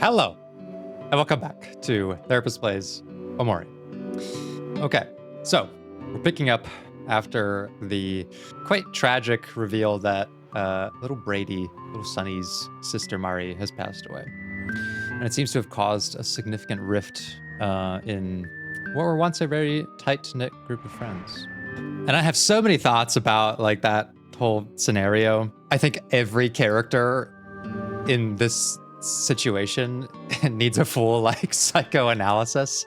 Hello, and welcome back to Therapist Plays Omori. Okay, so we're picking up after the quite tragic reveal that little Sonny's sister Mari, has passed away. And it seems to have caused a significant rift in what were once a very tight-knit group of friends. And I have so many thoughts about like that whole scenario. I think every character in this situation needs a full like psychoanalysis,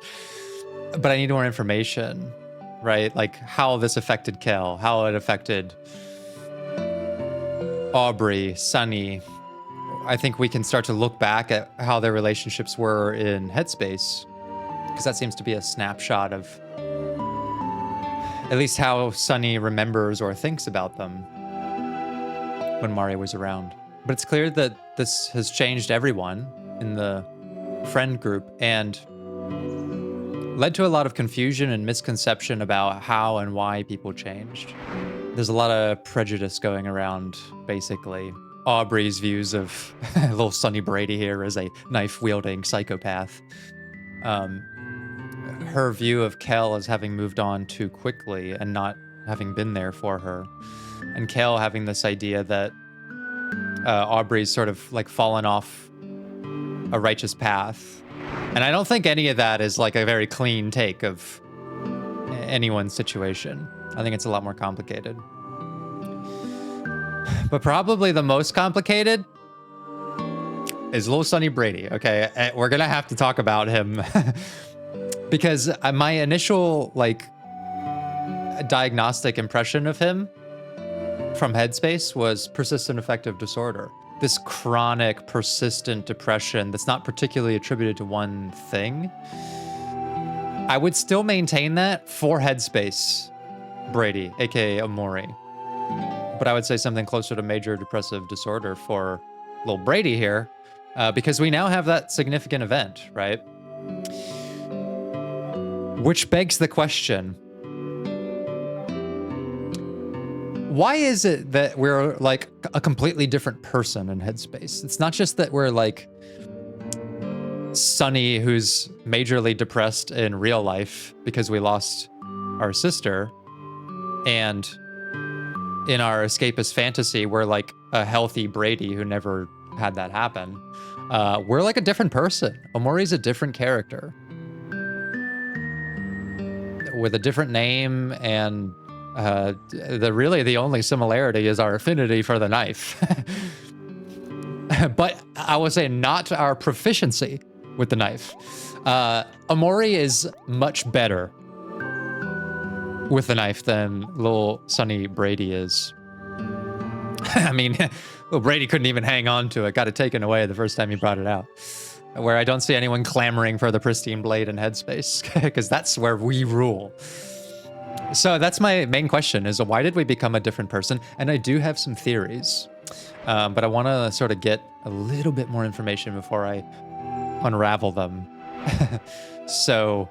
but I need more information, right? Like how this affected Kel, how it affected Aubrey, Sunny. I think we can start to look back at how their relationships were in Headspace, because that seems to be a snapshot of at least how Sunny remembers or thinks about them when Mari was around. But it's clear that this has changed everyone in the friend group and led to a lot of confusion and misconception about how and why people changed. There's a lot of prejudice going around, basically. Aubrey's views of little Sonny Brady here as a knife-wielding psychopath. Her view of Kel as having moved on too quickly and not having been there for her. And Kel having this idea that Aubrey's sort of like fallen off a righteous path. And I don't think any of that is like a very clean take of anyone's situation. I think it's a lot more complicated. But probably the most complicated is little Sonny Brady, okay? We're gonna have to talk about him because my initial like diagnostic impression of him from Headspace was persistent affective disorder. This chronic, persistent depression that's not particularly attributed to one thing. I would still maintain that for Headspace Brady, aka Omori. But I would say something closer to major depressive disorder for little Brady here, because we now have that significant event, right? Which begs the question, why is it that we're like a completely different person in Headspace? It's not just that we're like Sunny, who's majorly depressed in real life because we lost our sister, and in our escapist fantasy, we're like a healthy Brady who never had that happen. We're like a different person. Omori's a different character with a different name, and the only similarity is our affinity for the knife. But I would say not our proficiency with the knife. Omori is much better with the knife than little Sonny Brady is. I mean, little Brady couldn't even hang on to it. Got it taken away the first time he brought it out. Where I don't see anyone clamoring for the pristine blade in Headspace, because that's where we rule. So that's my main question, is why did we become a different person? And I do have some theories, but I want to sort of get a little bit more information before I unravel them. So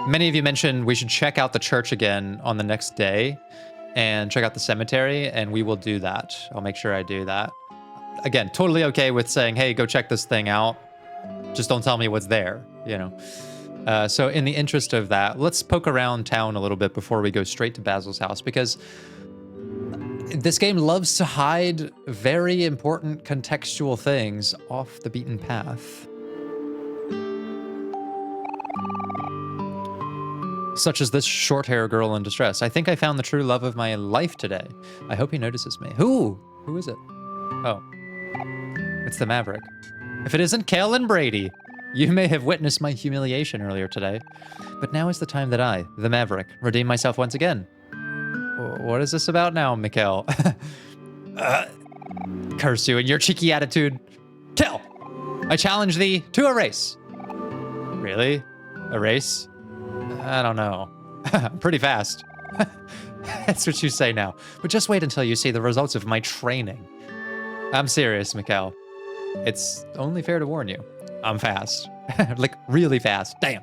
many of you mentioned we should check out the church again on the next day and check out the cemetery, and we will do that. I'll make sure I do that. Again, totally okay with saying, hey, go check this thing out. Just don't tell me what's there, you know? So in the interest of that, let's poke around town a little bit before we go straight to Basil's house, because this game loves to hide very important contextual things off the beaten path. Such as this short-haired girl in distress. I think I found the true love of my life today. I hope he notices me. Who is it? Oh, it's the Maverick. If it isn't Kel and Brady, you may have witnessed my humiliation earlier today, but now is the time that I, the Maverick, redeem myself once again. What is this about now, Mikkel? Curse you and your cheeky attitude. Kel, I challenge thee to a race. Really? A race? I don't know. Pretty fast. That's what you say now. But just wait until you see the results of my training. I'm serious, Mikkel. It's only fair to warn you. I'm fast. Like, really fast. Damn.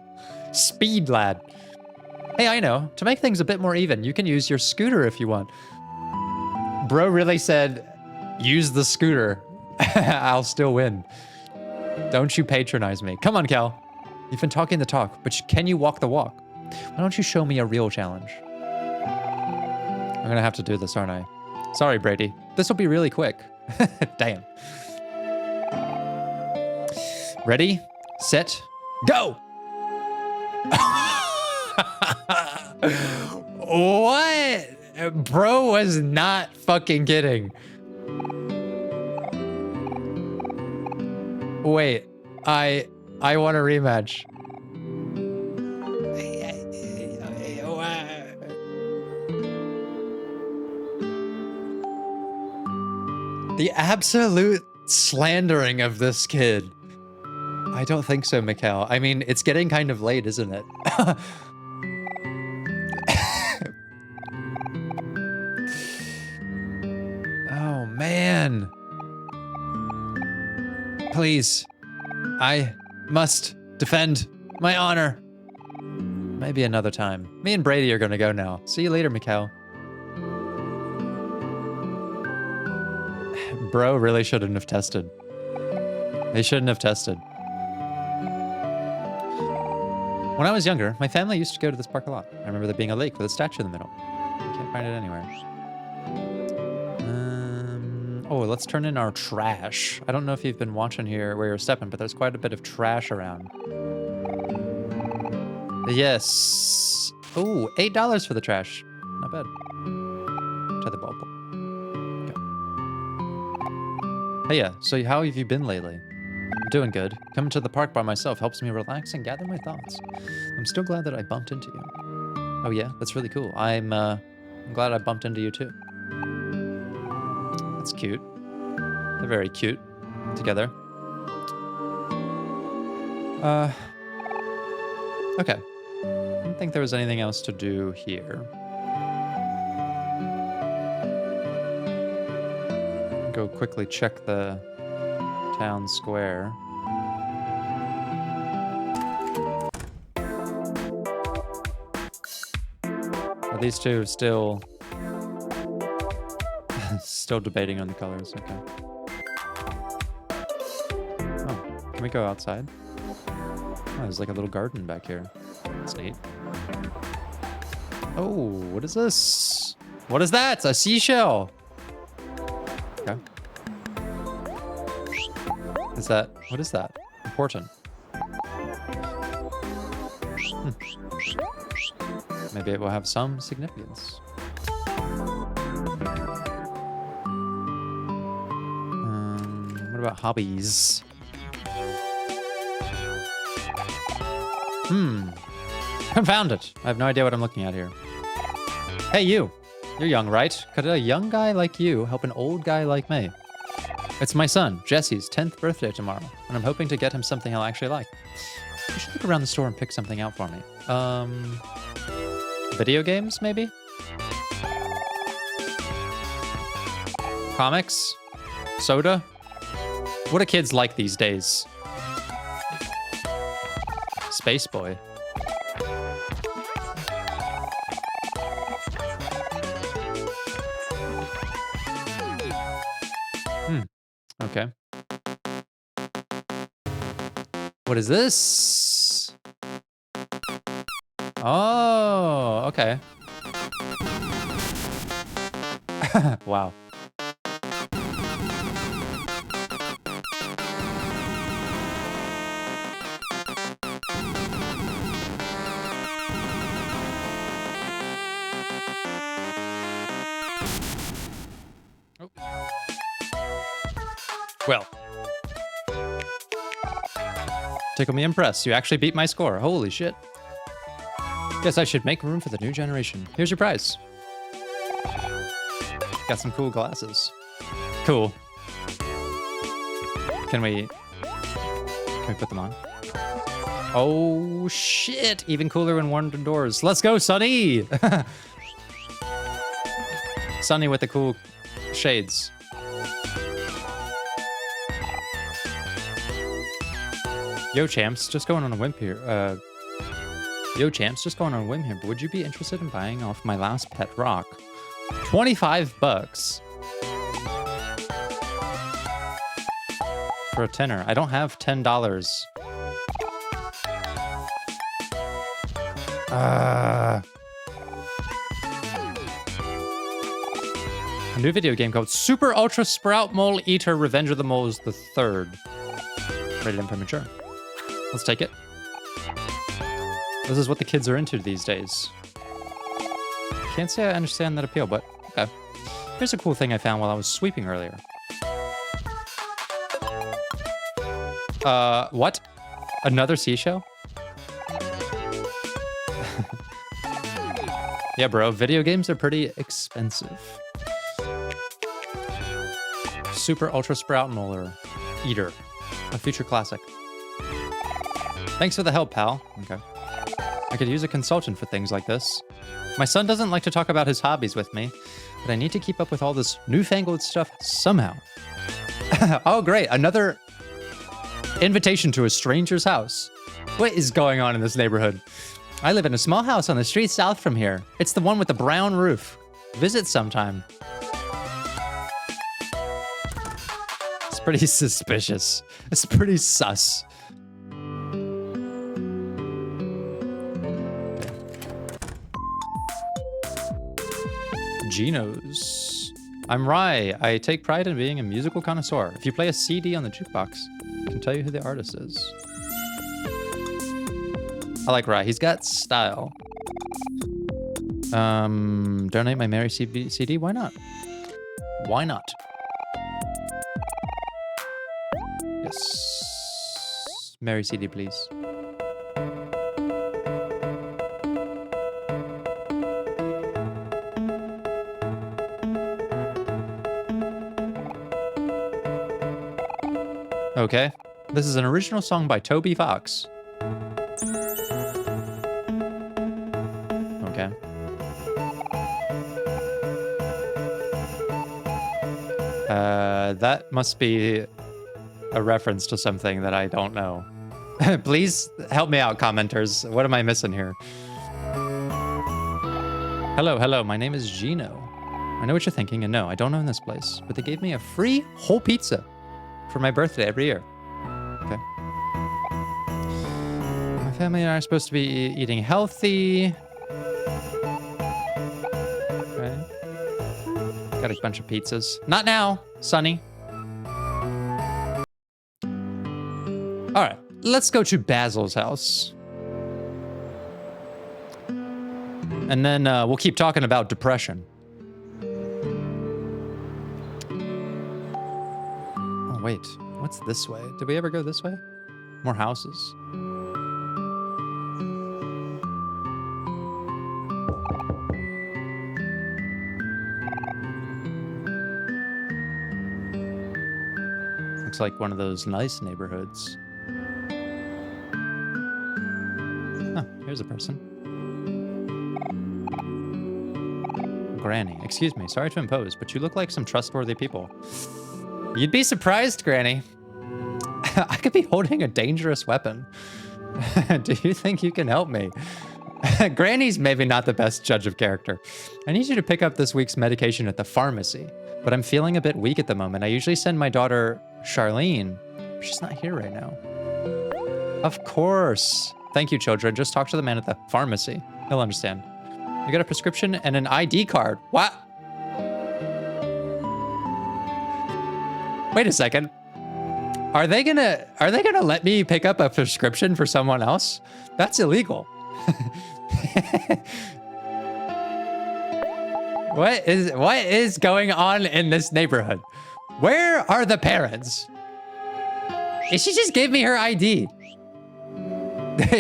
Speed, lad. Hey, I know. To make things a bit more even, you can use your scooter if you want. Bro really said, use the scooter. I'll still win. Don't you patronize me. Come on, Cal. You've been talking the talk, but can you walk the walk? Why don't you show me a real challenge? I'm gonna have to do this, aren't I? Sorry, Brady. This will be really quick. Damn. Ready, set, go! What? Bro was not fucking kidding. Wait, I want a rematch. The absolute slandering of this kid. I don't think so, Mikhail. I mean, it's getting kind of late, isn't it? Oh, man. Please. I must defend my honor. Maybe another time. Me and Brady are gonna go now. See you later, Mikhail. Bro really shouldn't have tested. They shouldn't have tested. When I was younger, my family used to go to this park a lot. I remember there being a lake with a statue in the middle. Can't find it anywhere. Oh, let's turn in our trash. I don't know if you've been watching here where you're stepping, but there's quite a bit of trash around. Yes. Oh, $8 for the trash. Not bad. Try the ball. Hey, yeah, so how have you been lately? I'm doing good. Coming to the park by myself helps me relax and gather my thoughts. I'm still glad that I bumped into you. Oh yeah, that's really cool. I'm glad I bumped into you too. That's cute. They're very cute together. Okay. I don't think there was anything else to do here. Go quickly check the town square. Are these two still still debating on the colors? Okay. Oh, can we go outside? Oh, there's like a little garden back here. That's neat. Oh, what is this? What is that? A seashell. Okay. Is that, what is that? Important. Maybe it will have some significance. What about hobbies? I found it. I have no idea what I'm looking at here. Hey, you. You're young, right? Could a young guy like you help an old guy like me? It's my son, Jesse's 10th birthday tomorrow, and I'm hoping to get him something he'll actually like. You should look around the store and pick something out for me. Video games, maybe? Comics? Soda? What do kids like these days? Space Boy. Okay. What is this? Oh, okay. Wow. Well. Tickle me impressed. You actually beat my score. Holy shit. Guess I should make room for the new generation. Here's your prize. Got some cool glasses. Cool. Can we put them on? Oh shit. Even cooler when worn indoors. Let's go, Sunny. Sunny with the cool shades. Yo, champs, just going on a whim here. Yo, champs, just going on a whim here, but would you be interested in buying off my last pet rock? 25 bucks. for a tenner. I don't have $10. A new video game called Super Ultra Sprout Mole Eater Revenge of the Moles the Third. Rated M for mature. Let's take it. This is what the kids are into these days. Can't say I understand that appeal, but okay. Here's a cool thing I found while I was sweeping earlier. What? Another seashell? Yeah, bro, video games are pretty expensive. Super Ultra Sprout Molar Eater. A future classic. Thanks for the help, pal. Okay. I could use a consultant for things like this. My son doesn't like to talk about his hobbies with me, but I need to keep up with all this newfangled stuff somehow. Oh, great. Another invitation to a stranger's house. What is going on in this neighborhood? I live in a small house on the street south from here. It's the one with the brown roof. Visit sometime. It's pretty suspicious. It's pretty sus. Geno's. I'm Rai. I take pride in being a musical connoisseur. If you play a CD on the jukebox, I can tell you who the artist is. I like Rai. He's got style. Donate my Mary CD? Why not? Why not? Yes. Mary CD, please. Okay. This is an original song by Toby Fox. Okay. That must be a reference to something that I don't know. Please help me out, commenters. What am I missing here? Hello, my name is Gino. I know what you're thinking, and no, I don't own this place, but they gave me a free whole pizza for my birthday every year. Okay. My family and I are supposed to be eating healthy. Okay. Got a bunch of pizzas. Not now, Sonny. All right, let's go to Basil's house. And then we'll keep talking about depression. Oh, wait. What's this way? Did we ever go this way? More houses. Looks like one of those nice neighborhoods. Oh, here's a person. Granny. Excuse me, sorry to impose, but you look like some trustworthy people. You'd be surprised, Granny. I could be holding a dangerous weapon. Do you think you can help me? Granny's maybe not the best judge of character. I need you to pick up this week's medication at the pharmacy, but I'm feeling a bit weak at the moment. I usually send my daughter, Charlene. She's not here right now. Of course. Thank you, children. Just talk to the man at the pharmacy. He'll understand. You got a prescription and an ID card. What? Wait a second. Are they gonna let me pick up a prescription for someone else? That's illegal. What is going on in this neighborhood? Where are the parents? She just gave me her ID.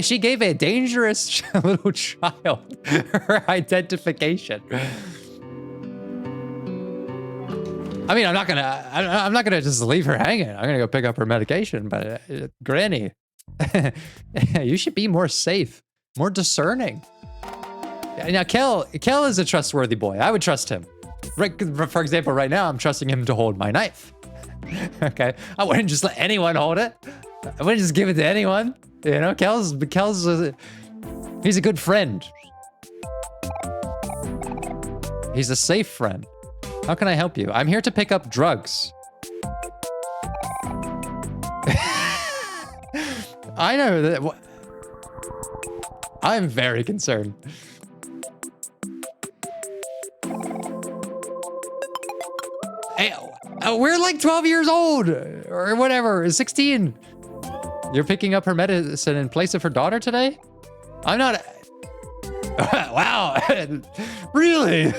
She gave a dangerous little child her identification. I mean, I'm not gonna just leave her hanging. I'm gonna go pick up her medication. But Granny, you should be more safe, more discerning. Now, Kel is a trustworthy boy. I would trust him. Right, for example, right now I'm trusting him to hold my knife. Okay, I wouldn't just let anyone hold it. I wouldn't just give it to anyone. You know, Kel's he's a good friend. He's a safe friend. How can I help you? I'm here to pick up drugs. I know that. I'm very concerned. Hey, we're like 12 years old or whatever, 16. You're picking up her medicine in place of her daughter today? I'm not. Wow, really?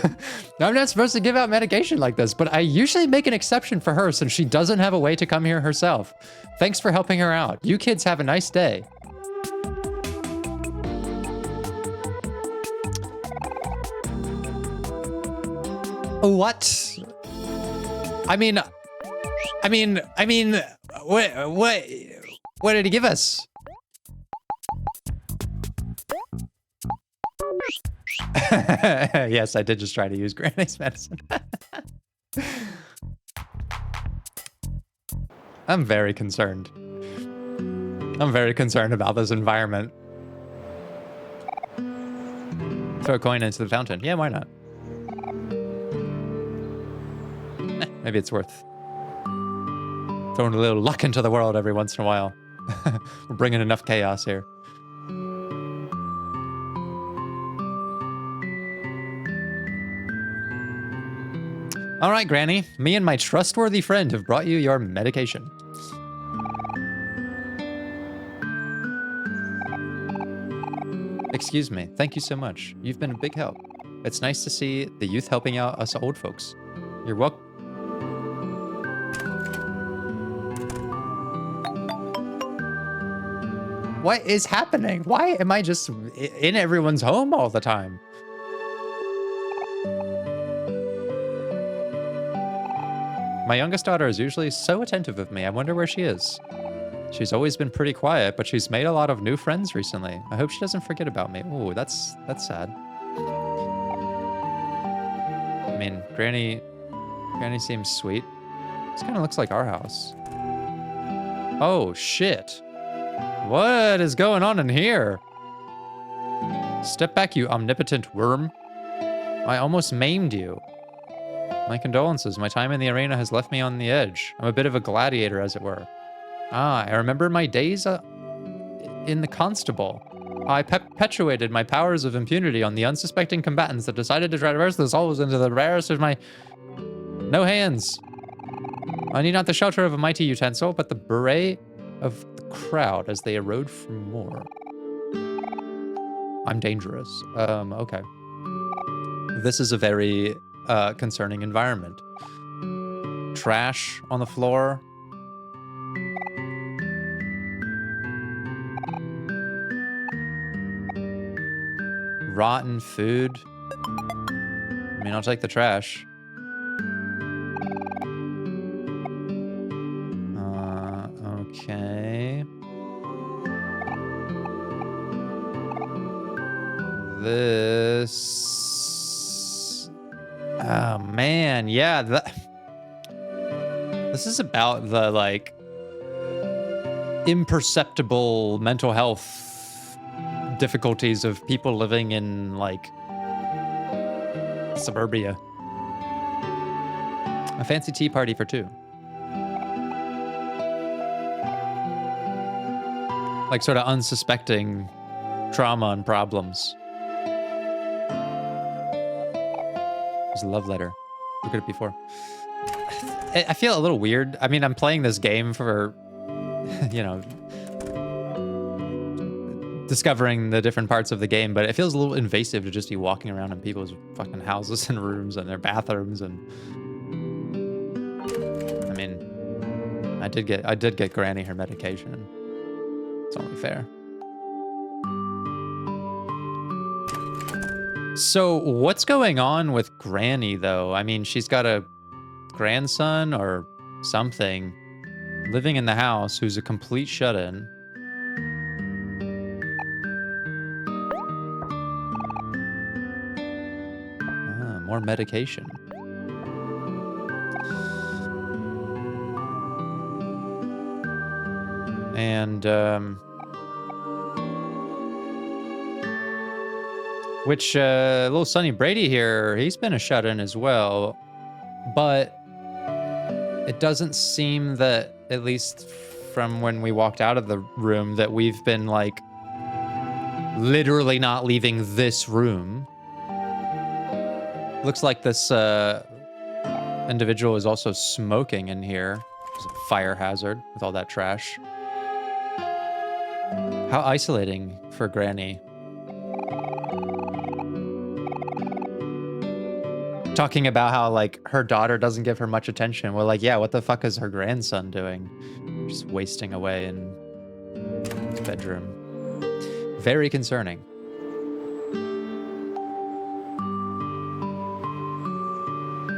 I'm not supposed to give out medication like this, but I usually make an exception for her since she doesn't have a way to come here herself. Thanks for helping her out. You kids have a nice day. What? I mean, what did he give us? Yes, I did just try to use Granny's medicine. I'm very concerned. I'm very concerned about this environment. Throw a coin into the fountain. Yeah, why not? Maybe it's worth throwing a little luck into the world every once in a while. We're bringing enough chaos here. All right, Granny. Me and my trustworthy friend have brought you your medication. Excuse me. Thank you so much. You've been a big help. It's nice to see the youth helping out us old folks. You're welcome. What is happening? Why am I just in everyone's home all the time? My youngest daughter is usually so attentive of me. I wonder where she is. She's always been pretty quiet, but she's made a lot of new friends recently. I hope she doesn't forget about me. Ooh, that's sad. I mean, Granny seems sweet. This kind of looks like our house. Oh, shit. What is going on in here? Step back, you omnipotent worm. I almost maimed you. My condolences. My time in the arena has left me on the edge. I'm a bit of a gladiator, as it were. Ah, I remember my days in the constable. I perpetuated my powers of impunity on the unsuspecting combatants that decided to traverse the souls into the rarest of my... No hands. I need not the shelter of a mighty utensil, but the beret of the crowd as they erode from more. I'm dangerous. Okay. This is a very concerning environment. Trash on the floor. Rotten food. I mean, I'll take the trash. Okay. This... Oh, man. Yeah, this is about the, like, imperceptible mental health difficulties of people living in, like, suburbia. A fancy tea party for two. Like, sort of unsuspecting trauma and problems. There's a love letter. Look at it before. I feel a little weird. I mean, I'm playing this game for, you know, discovering the different parts of the game, but it feels a little invasive to just be walking around in people's fucking houses and rooms and their bathrooms. And I mean, I did get Granny her medication. It's only fair. So what's going on with Granny, though? I mean, she's got a grandson or something living in the house who's a complete shut-in. Ah, more medication. And, which, little Sonny Brady here, he's been a shut-in as well, but it doesn't seem that, at least from when we walked out of the room that we've been, like, literally not leaving this room. Looks like this individual is also smoking in here. There's a fire hazard with all that trash. How isolating for Granny. Talking about how, like, her daughter doesn't give her much attention. We're like, yeah, what the fuck is her grandson doing? Just wasting away in his bedroom. Very concerning.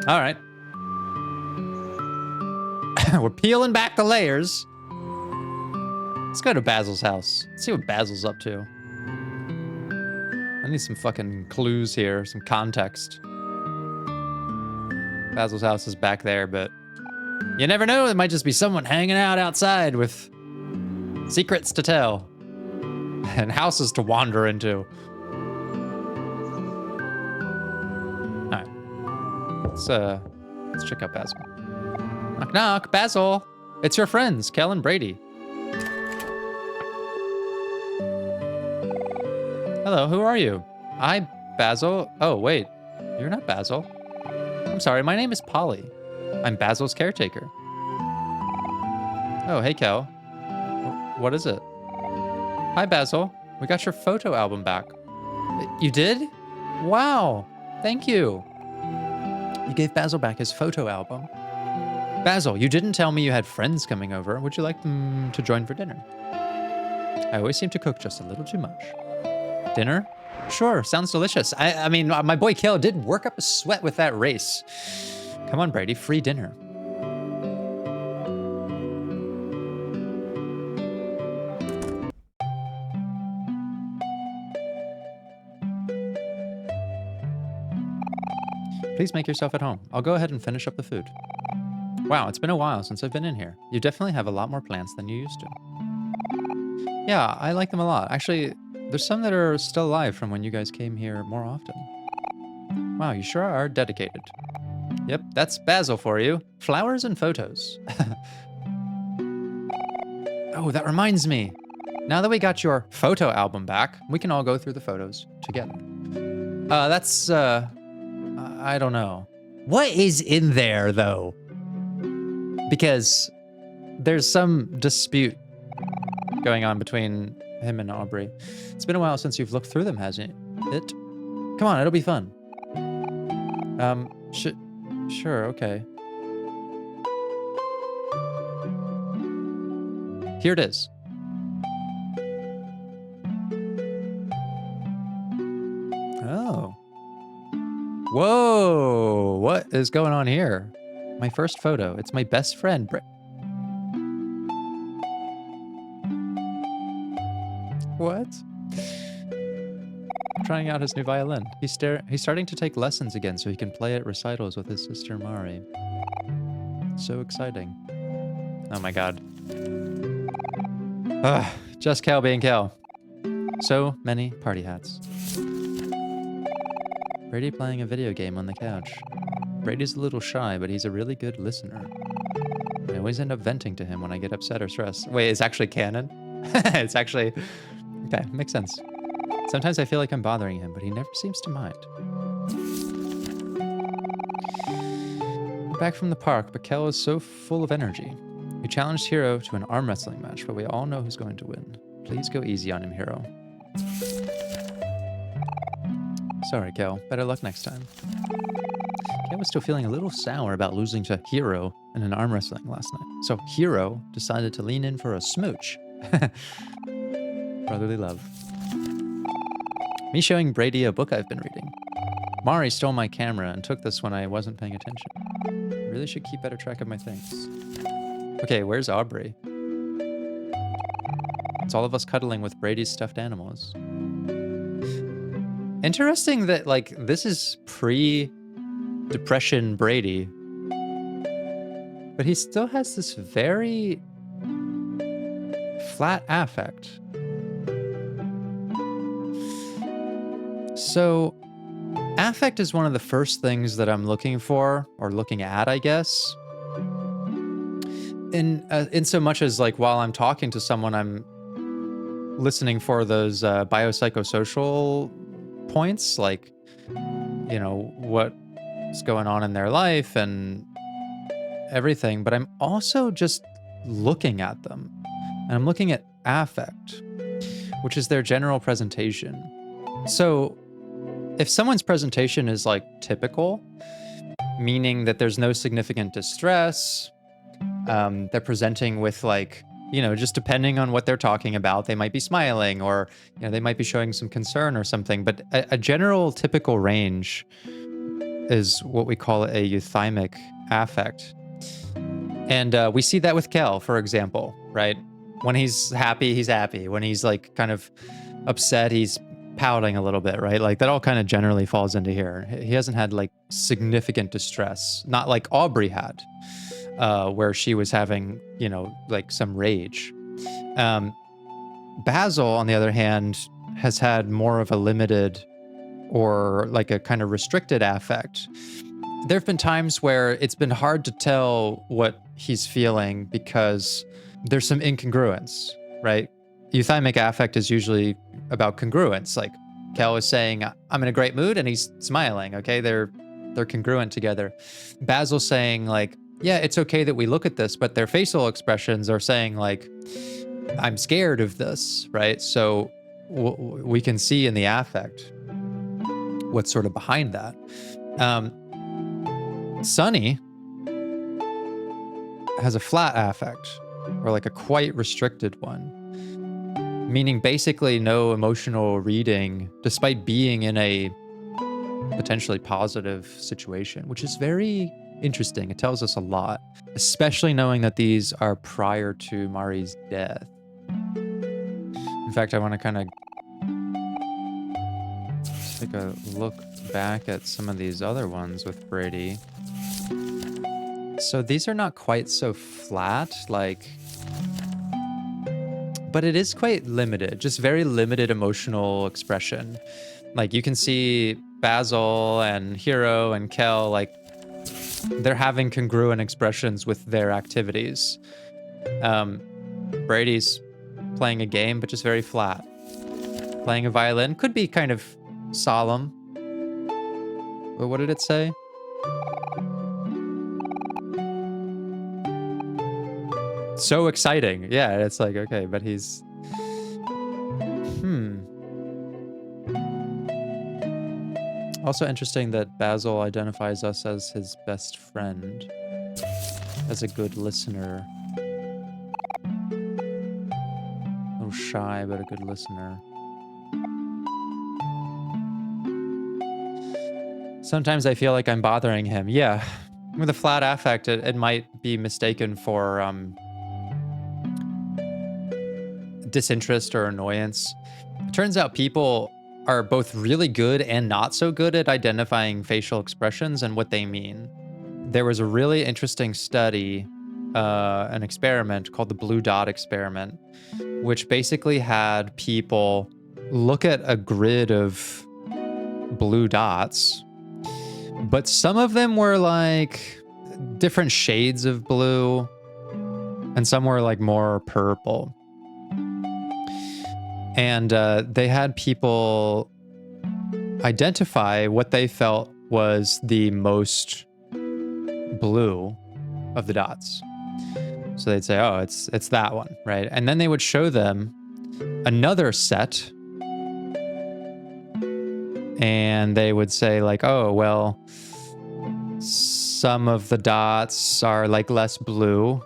All right. We're peeling back the layers. Let's go to Basil's house. Let's see what Basil's up to. I need some fucking clues here, some context. Basil's house is back there, but you never know. There might just be someone hanging out outside with secrets to tell and houses to wander into. All right, let's check out Basil. Knock knock, Basil. It's your friends, Kel and Brady. Hello, who are you? I'm Basil. Oh wait, you're not Basil. I'm sorry, my name is Polly. I'm Basil's caretaker. Oh, hey, Kel. What is it? Hi, Basil. We got your photo album back. You did? Wow. Thank you. You gave Basil back his photo album. Basil, you didn't tell me you had friends coming over. Would you like them to join for dinner? I always seem to cook just a little too much. Dinner? Sure, sounds delicious. I mean, my boy Kel did work up a sweat with that race. Come on, Brady, free dinner. Please make yourself at home. I'll go ahead and finish up the food. Wow, it's been a while since I've been in here. You definitely have a lot more plants than you used to. Yeah, I like them a lot. Actually, there's some that are still alive from when you guys came here more often. Wow, you sure are dedicated. Yep, that's Basil for you. Flowers and photos. Oh, that reminds me. Now that we got your photo album back, we can all go through the photos together. I don't know. What is in there, though? Because there's some dispute going on between him and Aubrey. It's been a while since you've looked through them, hasn't it? Come on, it'll be fun. Sure, okay. Here it is. Oh. Whoa, what is going on here? My first photo. It's my best friend, What? Trying out his new violin. He's starting to take lessons again so he can play at recitals with his sister Mari. So exciting. Oh my god. Ugh, just Kel being Kel. So many party hats. Brady playing a video game on the couch. Brady's a little shy, but he's a really good listener. I always end up venting to him when I get upset or stressed. Wait, it's actually canon? It's actually... Okay, makes sense. Sometimes I feel like I'm bothering him, but he never seems to mind. We're back from the park, but Kel is so full of energy. We challenged Hero to an arm wrestling match, but we all know who's going to win. Please go easy on him, Hero. Sorry, Kel. Better luck next time. Kel was still feeling a little sour about losing to Hero in an arm wrestling last night. So Hero decided to lean in for a smooch. Brotherly love. Me showing Brady a book I've been reading. Mari stole my camera and took this when I wasn't paying attention. I really should keep better track of my things. Okay, where's Aubrey? It's all of us cuddling with Brady's stuffed animals. Interesting that, like, this is pre-depression Brady. But he still has this very flat affect. So, affect is one of the first things that I'm looking for, or looking at, I guess. in so much as like while I'm talking to someone, I'm listening for those biopsychosocial points, like, what's going on in their life and everything, but I'm also just looking at them. And I'm looking at affect, which is their general presentation. So if someone's presentation is like typical, meaning that there's no significant distress, they're presenting with like, just depending on what they're talking about, they might be smiling or, they might be showing some concern or something. But a general typical range is what we call a euthymic affect. And we see that with Kel, for example, right? When he's happy, he's happy. When he's like kind of upset, he's pouting a little bit, right? Like that all kind of generally falls into here. He hasn't had like significant distress, not like Aubrey had, where she was having, like some rage. Basil, on the other hand, has had more of a limited or like a kind of restricted affect. There have been times where it's been hard to tell what he's feeling because there's some incongruence, right? Euthymic affect is usually about congruence. Like Kel is saying, I'm in a great mood, and he's smiling, okay? They're congruent together. Basil's saying like, yeah, it's okay that we look at this, but their facial expressions are saying like, I'm scared of this, right? So we can see in the affect what's sort of behind that. Sunny has a flat affect, or like a quite restricted one, meaning basically no emotional reading despite being in a potentially positive situation, which is very interesting. It tells us a lot, especially knowing that these are prior to Mari's death. In fact, I want to kind of take a look back at some of these other ones with Brady. So these are not quite so flat, like, but it is quite limited, just very limited emotional expression. Like you can see Basil and Hero and Kel, like they're having congruent expressions with their activities. Brady's playing a game, but just very flat. Playing a violin could be kind of solemn. But what did it say? So exciting. Yeah, it's like, okay, but he's... Also interesting that Basil identifies us as his best friend, as a good listener. A little shy, but a good listener. Sometimes I feel like I'm bothering him. Yeah, with a flat affect, it might be mistaken for disinterest or annoyance. It turns out people are both really good and not so good at identifying facial expressions and what they mean. There was a really interesting study, an experiment called the Blue Dot experiment, which basically had people look at a grid of blue dots, but some of them were like different shades of blue, and some were like more purple. And they had people identify what they felt was the most blue of the dots. So they'd say, oh, it's that one, right? And then they would show them another set, and they would say like, oh, well, some of the dots are like less blue,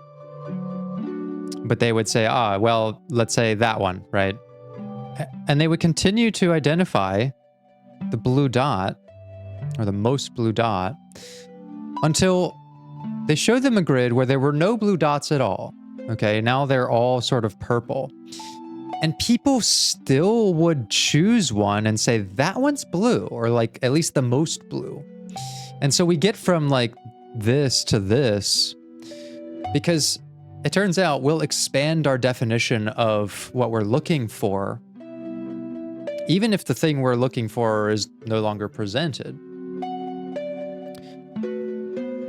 but they would say, well, let's say that one, right? And they would continue to identify the blue dot, or the most blue dot, until they showed them a grid where there were no blue dots at all. Okay, now they're all sort of purple. And people still would choose one and say, that one's blue, or like at least the most blue. And so we get from like this to this because it turns out we'll expand our definition of what we're looking for, even if the thing we're looking for is no longer presented.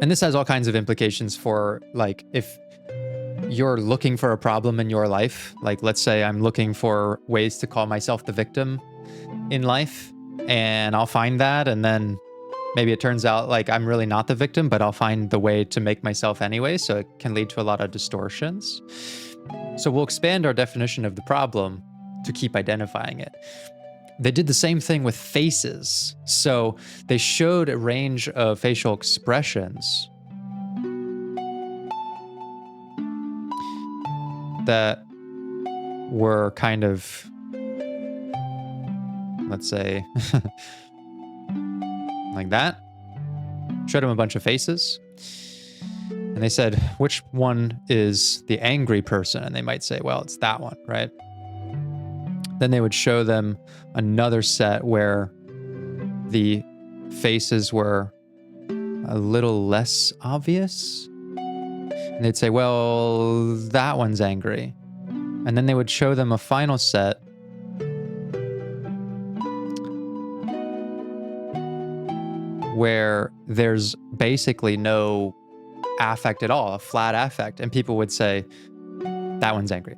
And this has all kinds of implications for, like, if you're looking for a problem in your life. Like, let's say I'm looking for ways to call myself the victim in life, and I'll find that, and then maybe it turns out like I'm really not the victim, but I'll find the way to make myself anyway, so it can lead to a lot of distortions. So we'll expand our definition of the problem to keep identifying it. They did the same thing with faces. So they showed a range of facial expressions that were kind of, let's say, like that. Showed them a bunch of faces. And they said, which one is the angry person? And they might say, well, it's that one, right? Then they would show them another set where the faces were a little less obvious. And they'd say, well, that one's angry. And then they would show them a final set where there's basically no affect at all, a flat affect. And people would say, that one's angry.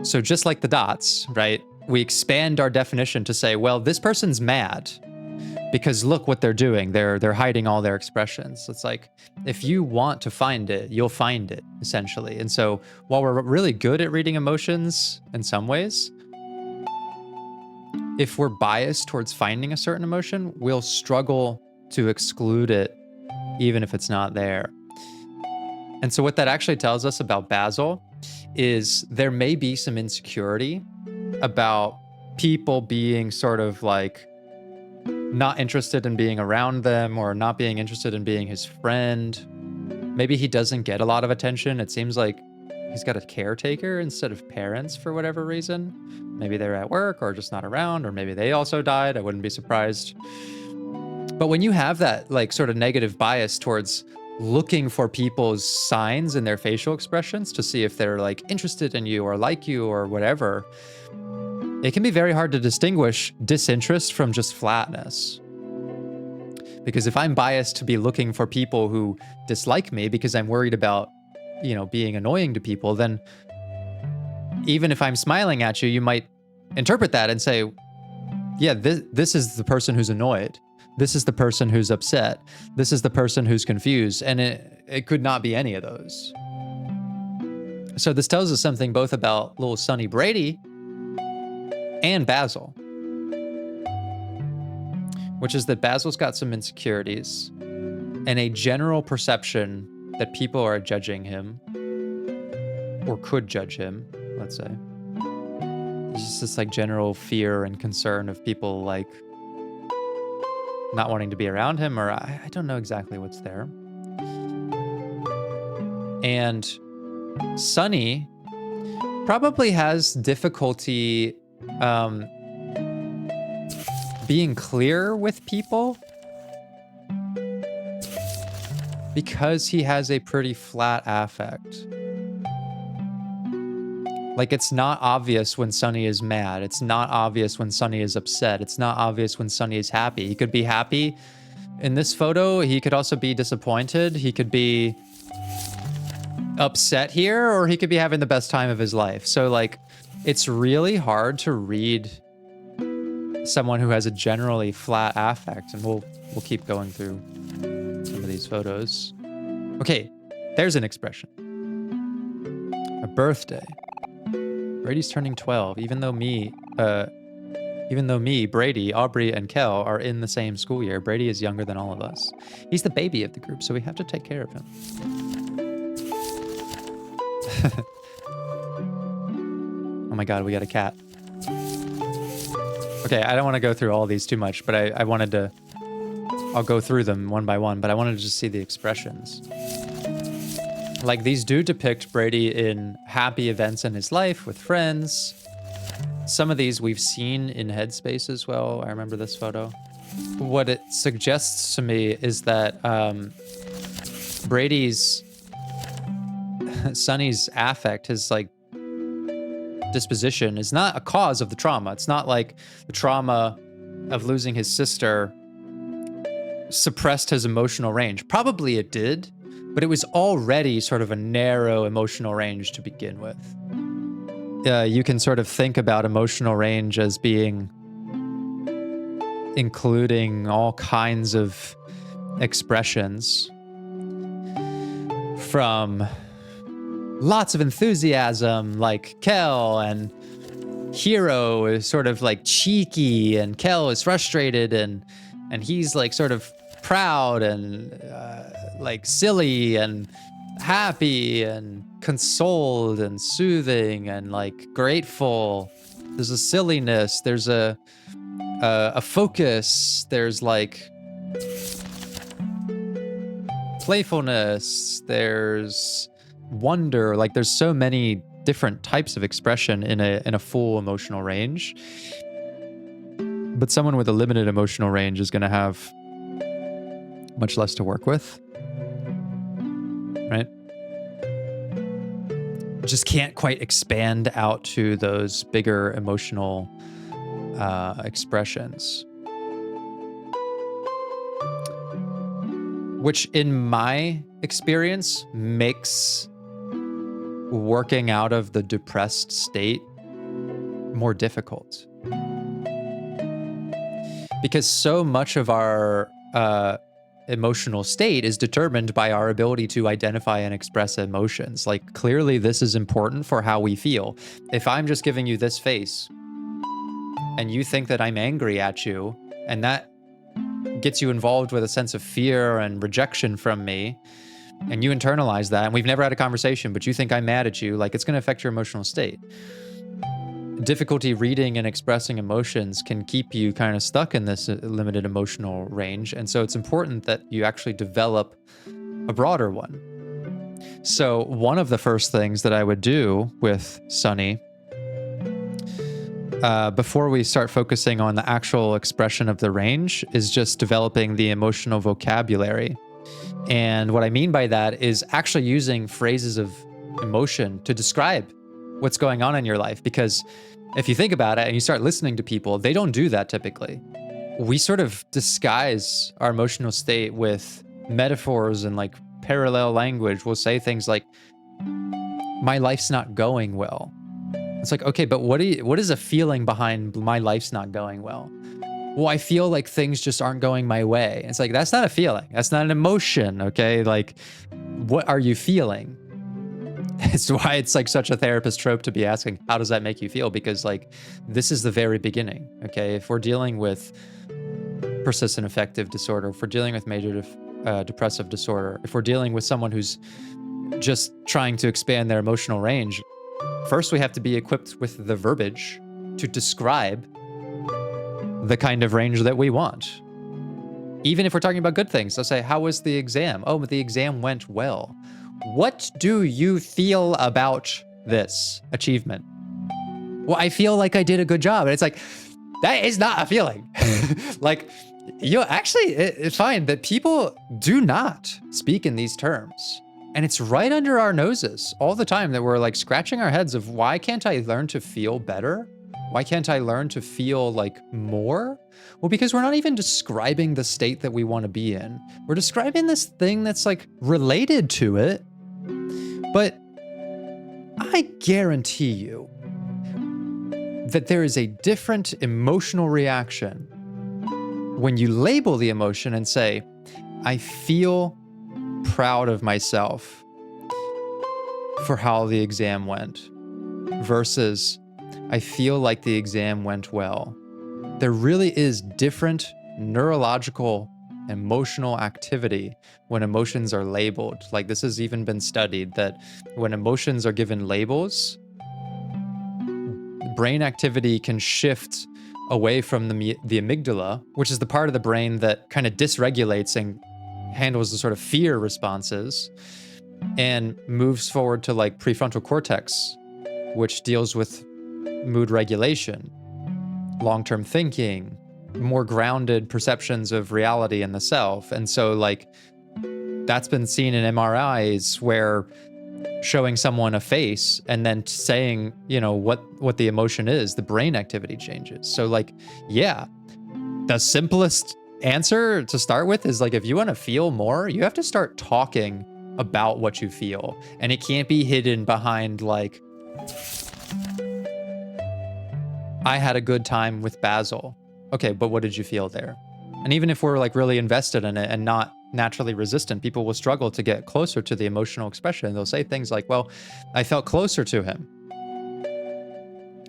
So just like the dots, right? We expand our definition to say, well, this person's mad because look what they're doing. They're hiding all their expressions. It's like, if you want to find it, you'll find it, essentially. And so while we're really good at reading emotions in some ways, if we're biased towards finding a certain emotion, we'll struggle to exclude it, even if it's not there. And so what that actually tells us about Basil is there may be some insecurity about people being sort of like not interested in being around them or not being interested in being his friend. Maybe he doesn't get a lot of attention. It seems like he's got a caretaker instead of parents for whatever reason. Maybe they're at work or just not around, or maybe they also died. I wouldn't be surprised. But when you have that like sort of negative bias towards looking for people's signs in their facial expressions to see if they're like interested in you or like you or whatever, it can be very hard to distinguish disinterest from just flatness. Because if I'm biased to be looking for people who dislike me because I'm worried about, being annoying to people, then even if I'm smiling at you, you might interpret that and say, yeah, this is the person who's annoyed. This is the person who's upset. This is the person who's confused. And it could not be any of those. So this tells us something both about little Sonny Brady and Basil, which is that Basil's got some insecurities and a general perception that people are judging him or could judge him, let's say. There's just this like general fear and concern of people like not wanting to be around him, or I don't know exactly what's there. And Sonny probably has difficulty being clear with people because he has a pretty flat affect. Like, it's not obvious when Sonny is mad. It's not obvious when Sonny is upset. It's not obvious when Sonny is happy. He could be happy in this photo. He could also be disappointed. He could be upset here, or he could be having the best time of his life. So, like, it's really hard to read someone who has a generally flat affect, and we'll keep going through some of these photos. Okay, there's an expression. A birthday. Brady's turning 12, even though me, Brady, Aubrey, and Kel are in the same school year. Brady is younger than all of us. He's the baby of the group, so we have to take care of him. Oh my god, we got a cat. Okay, I don't want to go through all these too much, but I wanted to... I'll go through them one by one, but I wanted to just see the expressions. Like, these do depict Brady in happy events in his life with friends. Some of these we've seen in Headspace as well. I remember this photo. What it suggests to me is that Sonny's affect, his like disposition, is not a cause of the trauma. It's not like the trauma of losing his sister suppressed his emotional range. Probably it did, but it was already sort of a narrow emotional range to begin with. You can sort of think about emotional range as being including all kinds of expressions, from lots of enthusiasm like Kel, and Hero is sort of like cheeky, and Kel is frustrated, and he's like sort of proud and like silly and happy and consoled and soothing and like grateful. There's a silliness, there's a focus, there's like playfulness, there's wonder. Like there's so many different types of expression in a full emotional range. But someone with a limited emotional range is going to have much less to work with, right? Just can't quite expand out to those bigger emotional expressions. Which in my experience makes working out of the depressed state more difficult. Because so much of our emotional state is determined by our ability to identify and express emotions. Like clearly this is important for how we feel. If I'm just giving you this face and you think that I'm angry at you, and that gets you involved with a sense of fear and rejection from me, and you internalize that, and we've never had a conversation, but you think I'm mad at you, like it's going to affect your emotional state. Difficulty reading and expressing emotions can keep you kind of stuck in this limited emotional range, and so it's important that you actually develop a broader one. So one of the first things that I would do with Sunny, before we start focusing on the actual expression of the range, is just developing the emotional vocabulary. And what I mean by that is actually using phrases of emotion to describe what's going on in your life. Because if you think about it and you start listening to people, they don't do that typically. We sort of disguise our emotional state with metaphors and like parallel language. We'll say things like, my life's not going well. It's like, okay, but what is a feeling behind my life's not going well? Well, I feel like things just aren't going my way. It's like, that's not a feeling. That's not an emotion, okay? Like, what are you feeling? It's why it's like such a therapist trope to be asking, how does that make you feel? Because like, this is the very beginning, okay? If we're dealing with persistent affective disorder, if we're dealing with major depressive disorder, if we're dealing with someone who's just trying to expand their emotional range, first we have to be equipped with the verbiage to describe the kind of range that we want. Even if we're talking about good things, they'll say, how was the exam? Oh, but the exam went well. What do you feel about this achievement? Well, I feel like I did a good job. And it's like, that is not a feeling. Like, actually, it's fine that people do not speak in these terms. And it's right under our noses all the time that we're like scratching our heads of, why can't I learn to feel better? Why can't I learn to feel like more? Well, because we're not even describing the state that we want to be in. We're describing this thing that's like related to it. But I guarantee you that there is a different emotional reaction when you label the emotion and say, I feel proud of myself for how the exam went, versus I feel like the exam went well. There really is different neurological, emotional activity when emotions are labeled. Like this has even been studied that when emotions are given labels, brain activity can shift away from the amygdala, which is the part of the brain that kind of dysregulates and handles the sort of fear responses, and moves forward to like prefrontal cortex, which deals with mood regulation, long-term thinking, more grounded perceptions of reality and the self. And so like that's been seen in MRIs where showing someone a face and then saying, you know, what the emotion is, the brain activity changes. So like, yeah, the simplest answer to start with is like, if you want to feel more, you have to start talking about what you feel. And it can't be hidden behind like, I had a good time with Basil. Okay, but what did you feel there? And even if we're like really invested in it and not naturally resistant, people will struggle to get closer to the emotional expression. They'll say things like, well, I felt closer to him.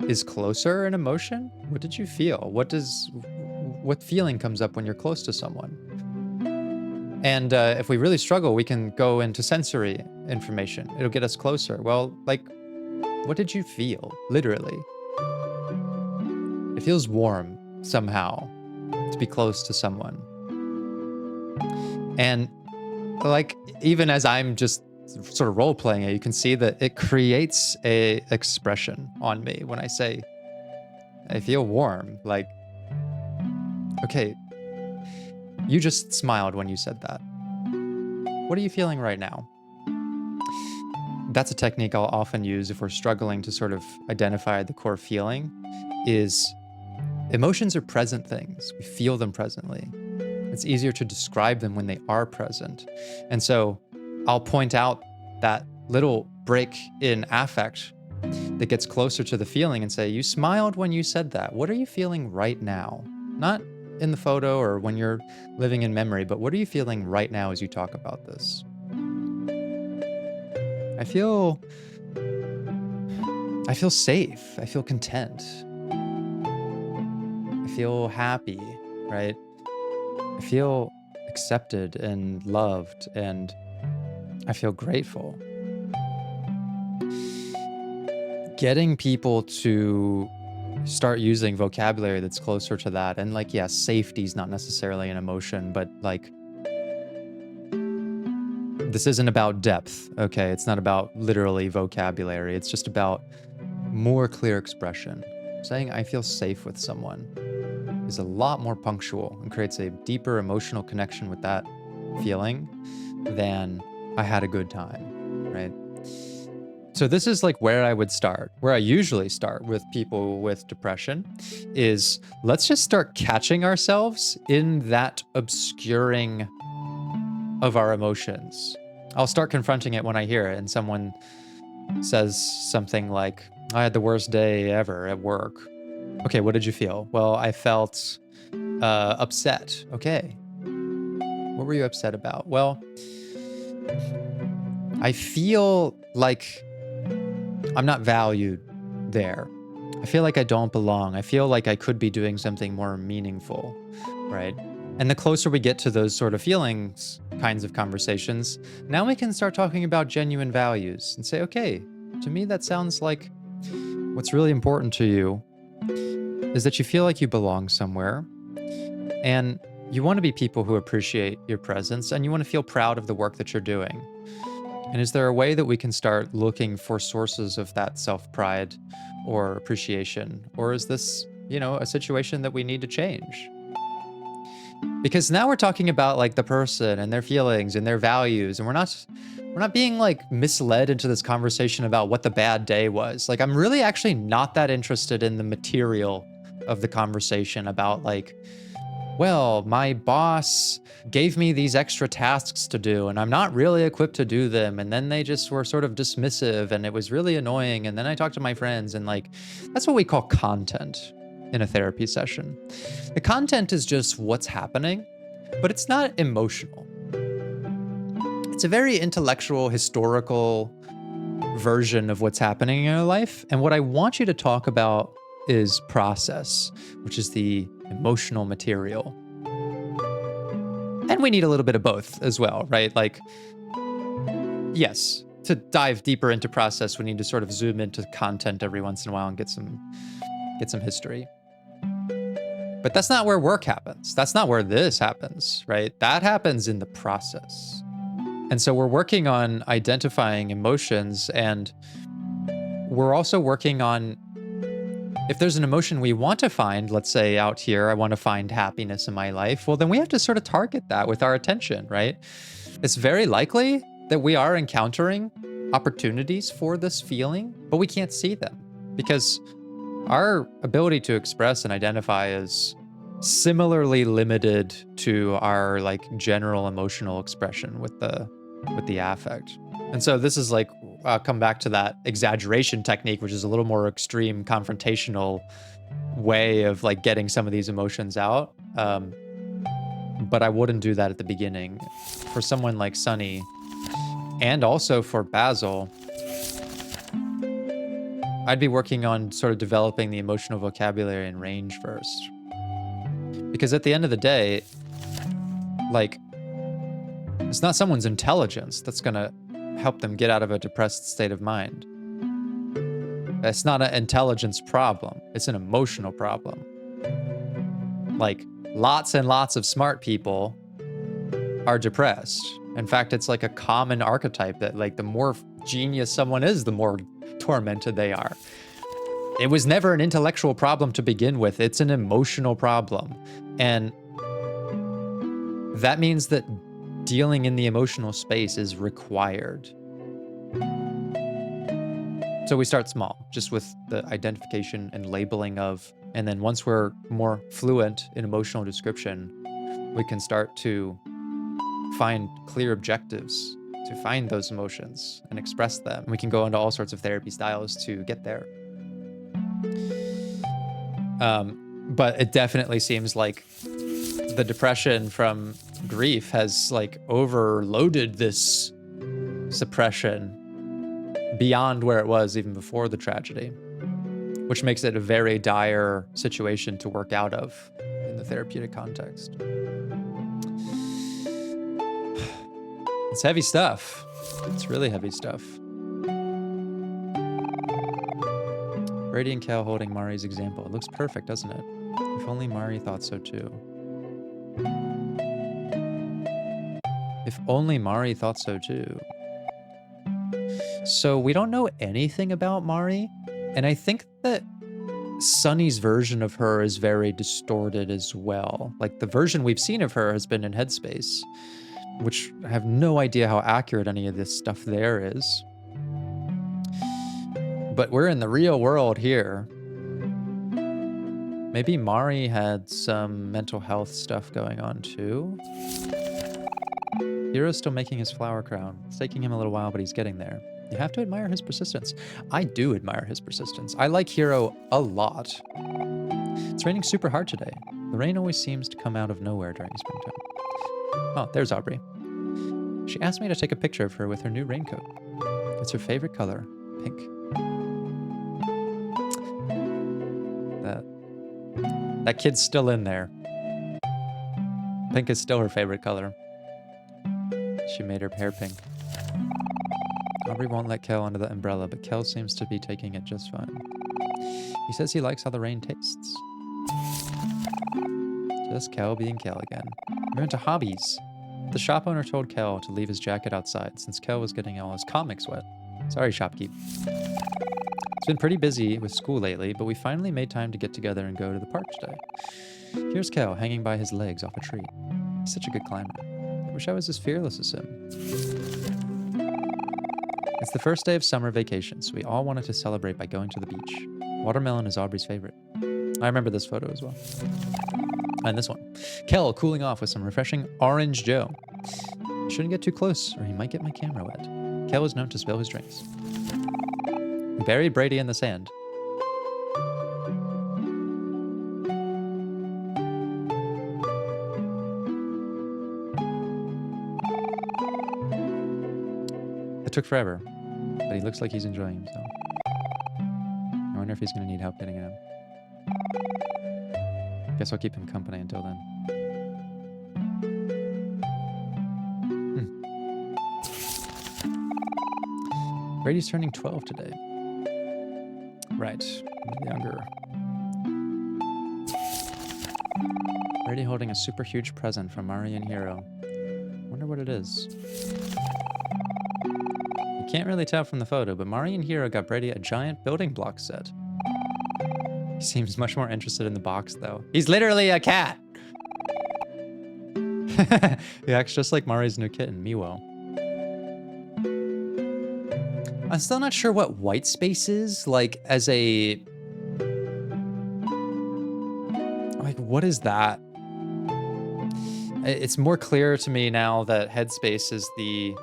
Is closer an emotion? What did you feel? What feeling comes up when you're close to someone? And if we really struggle, we can go into sensory information. It'll get us closer. Well, like, what did you feel? Literally. It feels warm somehow to be close to someone. And like, even as I'm just sort of role playing it, you can see that it creates a expression on me when I say, I feel warm. Like, okay, you just smiled when you said that. What are you feeling right now? That's a technique I'll often use if we're struggling to sort of identify the core feeling, is emotions are present things. We feel them presently. It's easier to describe them when they are present. And so I'll point out that little break in affect that gets closer to the feeling and say, you smiled when you said that. What are you feeling right now? Not in the photo or when you're living in memory, but what are you feeling right now as you talk about this? I feel safe. I feel content. I feel happy, right? I feel accepted and loved, and I feel grateful. Getting people to start using vocabulary that's closer to that, and like, yeah, safety is not necessarily an emotion, but like, this isn't about depth, okay? It's not about literally vocabulary. It's just about more clear expression. Saying I feel safe with someone is a lot more punctual and creates a deeper emotional connection with that feeling than I had a good time, right? So this is like where I would start, where I usually start with people with depression, is let's just start catching ourselves in that obscuring of our emotions. I'll start confronting it when I hear it and someone says something like, I had the worst day ever at work. Okay, what did you feel? Well, I felt upset. Okay. What were you upset about? Well, I feel like I'm not valued there. I feel like I don't belong. I feel like I could be doing something more meaningful, right? And the closer we get to those sort of feelings, kinds of conversations, now we can start talking about genuine values and say, okay, to me, that sounds like what's really important to you is that you feel like you belong somewhere, and you want to be people who appreciate your presence, and you want to feel proud of the work that you're doing. And is there a way that we can start looking for sources of that self-pride or appreciation? Or is this, a situation that we need to change? Because now we're talking about like the person and their feelings and their values, and we're not being like misled into this conversation about what the bad day was. Like, I'm really actually not that interested in the material of the conversation about like, well, my boss gave me these extra tasks to do and I'm not really equipped to do them. And then they just were sort of dismissive and it was really annoying. And then I talked to my friends, and like, that's what we call content in a therapy session. The content is just what's happening, but it's not emotional. It's a very intellectual, historical version of what's happening in your life. And what I want you to talk about is process, which is the emotional material. And we need a little bit of both as well, right? Like, yes, to dive deeper into process, we need to sort of zoom into content every once in a while and get some history. But that's not where work happens. That's not where this happens, right? That happens in the process. And so we're working on identifying emotions, and we're also working on, if there's an emotion we want to find, let's say out here, I want to find happiness in my life, well, then we have to sort of target that with our attention, right? It's very likely that we are encountering opportunities for this feeling, but we can't see them because our ability to express and identify is similarly limited to our like general emotional expression with the with the affect. And so this is like, come back to that exaggeration technique, which is a little more extreme, confrontational way of like getting some of these emotions out. But I wouldn't do that at the beginning. For someone like Sunny, and also for Basil, I'd be working on sort of developing the emotional vocabulary and range first. Because at the end of the day, like, it's not someone's intelligence that's gonna help them get out of a depressed state of mind. It's not an intelligence problem, it's an emotional problem. Like, lots and lots of smart people are depressed. In fact, it's like a common archetype that like the more genius someone is, the more tormented they are. It was never an intellectual problem to begin with, it's an emotional problem. And that means that dealing in the emotional space is required. So we start small, just with the identification and labeling of, and then once we're more fluent in emotional description, we can start to find clear objectives to find those emotions and express them. We can go into all sorts of therapy styles to get there. But it definitely seems like the depression from grief has like overloaded this suppression beyond where it was even before the tragedy, which makes it a very dire situation to work out of in the therapeutic context. It's heavy stuff. It's really heavy stuff. Brady and Cal holding Mari's example. It looks perfect, doesn't it? If only Mari thought so too. If only Mari thought so too. So we don't know anything about Mari, and I think that Sunny's version of her is very distorted as well. Like the version we've seen of her has been in Headspace, which I have no idea how accurate any of this stuff there is. But we're in the real world here. Maybe Mari had some mental health stuff going on too. Hero's still making his flower crown. It's taking him a little while, but he's getting there. You have to admire his persistence. I do admire his persistence. I like Hero a lot. It's raining super hard today. The rain always seems to come out of nowhere during springtime. Oh, there's Aubrey. She asked me to take a picture of her with her new raincoat. It's her favorite color, pink. That kid's still in there. Pink is still her favorite color. She made her hair pink. Aubrey won't let Kel under the umbrella, but Kel seems to be taking it just fine. He says he likes how the rain tastes. Just Kel being Kel again. We're into hobbies. The shop owner told Kel to leave his jacket outside since Kel was getting all his comics wet. Sorry, shopkeep. It's been pretty busy with school lately, but we finally made time to get together and go to the park today. Here's Kel hanging by his legs off a tree. He's such a good climber. I wish I was as fearless as him. It's the first day of summer vacation, so we all wanted to celebrate by going to the beach. Watermelon is Aubrey's favorite. I remember this photo as well. And this one. Kel cooling off with some refreshing Orange Joe. I shouldn't get too close, or he might get my camera wet. Kel was known to spill his drinks. We buried Brady in the sand. It took forever, but he looks like he's enjoying himself. I wonder if he's going to need help getting out. Guess I'll keep him company until then. Brady's turning 12 today. Right, younger. Brady holding a super huge present from Mari and Hero. Wonder what it is. You can't really tell from the photo, but Mari and Hero got Brady a giant building block set. He seems much more interested in the box, though. He's literally a cat! He acts just like Mari's new kitten, Miwo. I'm still not sure what white space is, like, as a... Like, what is that? It's more clear to me now that headspace is the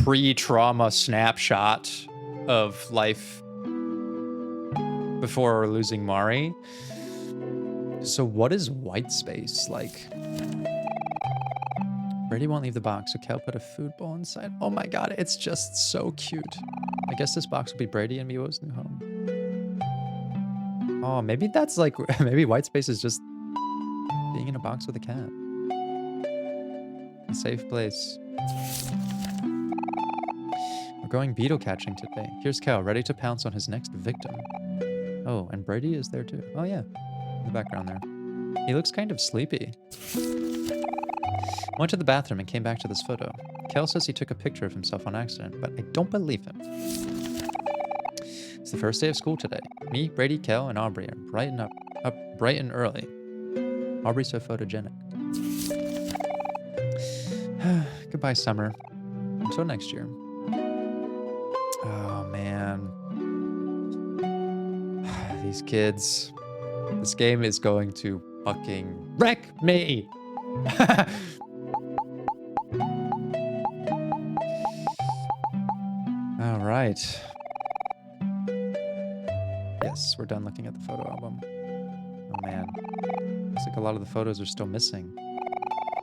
pre-trauma snapshot of life before losing Mari. So what is white space like? Brady won't leave the box, so Kel put a food bowl inside. Oh my god, it's just so cute. I guess this box will be Brady and Miwo's new home. Oh, maybe that's like, maybe white space is just being in a box with a cat. A safe place. We're going beetle catching today. Here's Kel, ready to pounce on his next victim. Oh, and Brady is there too. Oh yeah, in the background there. He looks kind of sleepy. Went to the bathroom and came back to this photo. Kel says he took a picture of himself on accident, but I don't believe him. It's the first day of school today. Me, Brady, Kel, and Aubrey are up bright and early. Aubrey's so photogenic. Goodbye, summer. Until next year. Oh, man. These kids. This game is going to fucking wreck me. All right. Yes, we're done looking at the photo album. Oh man. Looks like a lot of the photos are still missing.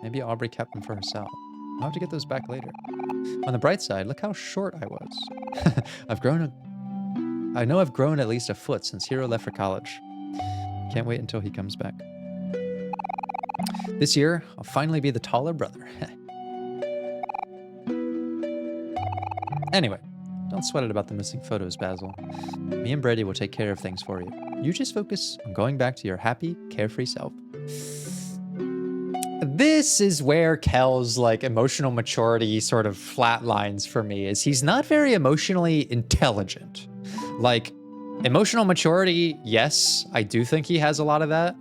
Maybe Aubrey kept them for herself. I'll have to get those back later. On the bright side, look how short I was. I know I've grown at least a foot since Hiro left for college. Can't wait until he comes back. This year, I'll finally be the taller brother. Anyway, don't sweat it about the missing photos, Basil. Me and Brady will take care of things for you. You just focus on going back to your happy, carefree self. This is where Kel's like emotional maturity sort of flatlines for me, is he's not very emotionally intelligent. Like, emotional maturity, yes, I do think he has a lot of that.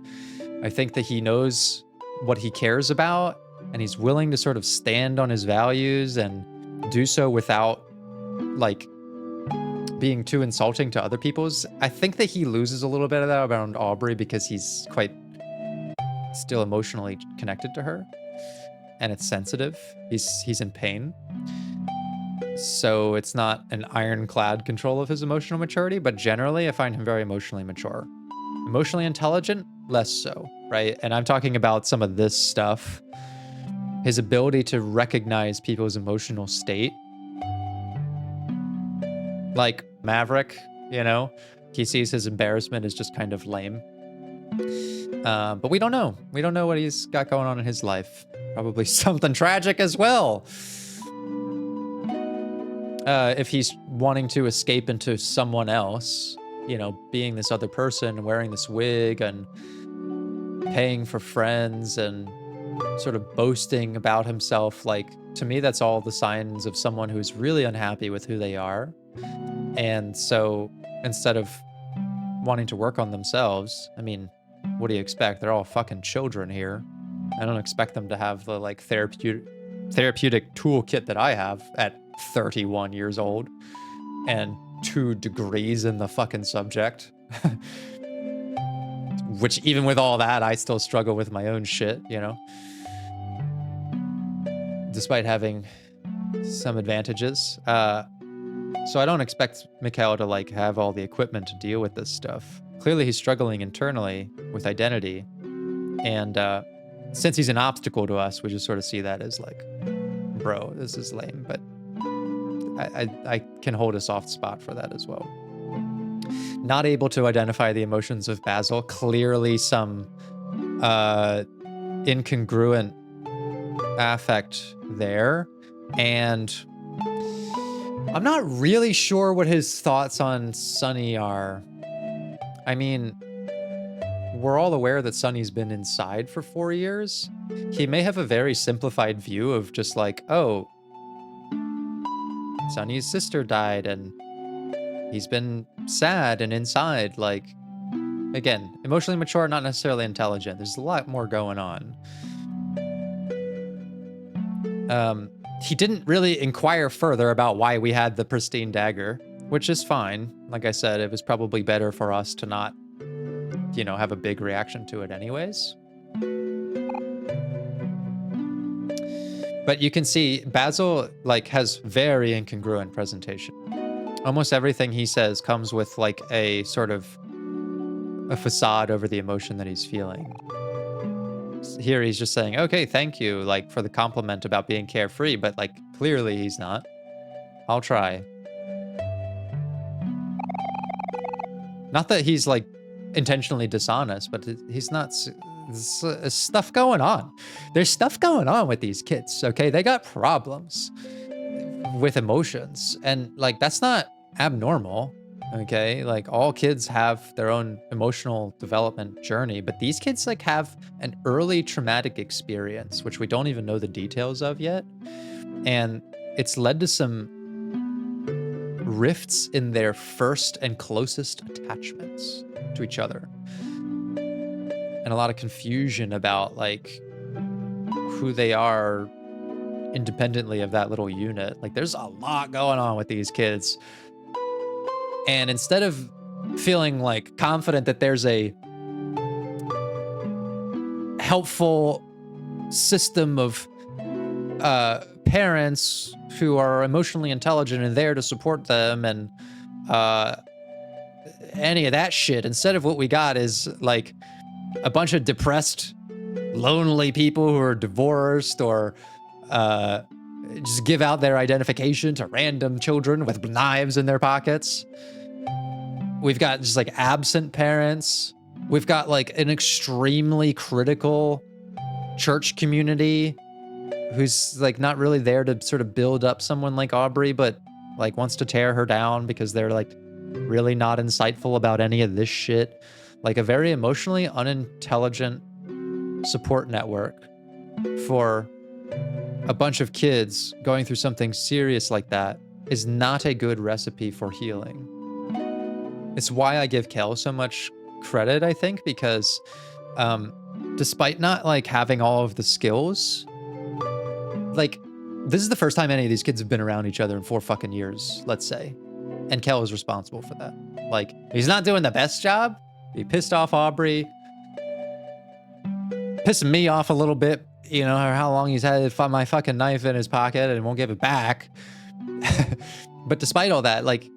I think that he knows what he cares about, and he's willing to sort of stand on his values and do so without like being too insulting to other people's. I think that he loses a little bit of that around Aubrey because he's quite still emotionally connected to her, and it's sensitive. He's in pain. So it's not an ironclad control of his emotional maturity, but generally I find him very emotionally mature. Emotionally intelligent, less so, right? And I'm talking about some of this stuff. His ability to recognize people's emotional state. Like Maverick, you know? He sees his embarrassment as just kind of lame. But we don't know. We don't know what he's got going on in his life. Probably something tragic as well. If he's wanting to escape into someone else, you know, being this other person, wearing this wig and paying for friends and sort of boasting about himself, like, to me, that's all the signs of someone who's really unhappy with who they are. And so instead of wanting to work on themselves, I mean, what do you expect? They're all fucking children here. I don't expect them to have the like therapeutic toolkit that I have at 31 years old and 2 degrees in the fucking subject. Which even with all that, I still struggle with my own shit, you know? Despite having some advantages. So I don't expect Mikhail to like have all the equipment to deal with this stuff. Clearly he's struggling internally with identity. And since he's an obstacle to us, we just sort of see that as like, bro, this is lame, but I can hold a soft spot for that as well. Not able to identify the emotions of Basil. Clearly some incongruent affect there. And I'm not really sure what his thoughts on Sunny are. I mean, we're all aware that Sunny's been inside for 4 years. He may have a very simplified view of just like, oh, Sunny's sister died and he's been sad and inside. Like, again, emotionally mature, not necessarily intelligent. There's a lot more going on. He didn't really inquire further about why we had the pristine dagger, which is fine. Like I said, it was probably better for us to not, you know, have a big reaction to it anyways. But you can see Basil like has very incongruent presentation. Almost everything he says comes with like a sort of a facade over the emotion that he's feeling. Here he's just saying, okay, thank you, like for the compliment about being carefree, but like clearly he's not. I'll try. Not that he's like intentionally dishonest, but he's not. There's stuff going on. There's stuff going on with these kids, okay? They got problems with emotions, and like that's not abnormal, okay? Like all kids have their own emotional development journey, but these kids like have an early traumatic experience, which we don't even know the details of yet, and it's led to some rifts in their first and closest attachments to each other, and a lot of confusion about like who they are independently of that little unit. Like there's a lot going on with these kids, and instead of feeling like confident that there's a helpful system of parents who are emotionally intelligent and there to support them and any of that shit, instead of what we got is like a bunch of depressed, lonely people who are divorced or just give out their identification to random children with knives in their pockets. We've got just like absent parents. We've got like an extremely critical church community who's like not really there to sort of build up someone like Aubrey, but like wants to tear her down because they're like really not insightful about any of this shit. Like a very emotionally unintelligent support network for a bunch of kids going through something serious like that is not a good recipe for healing. It's why I give Kel so much credit, I think, because despite not like having all of the skills, like this is the first time any of these kids have been around each other in 4 fucking years, let's say. And Kel is responsible for that. Like, he's not doing the best job. He pissed off Aubrey. Pissing me off a little bit, you know, how long he's had my fucking knife in his pocket and won't give it back. But despite all that, like,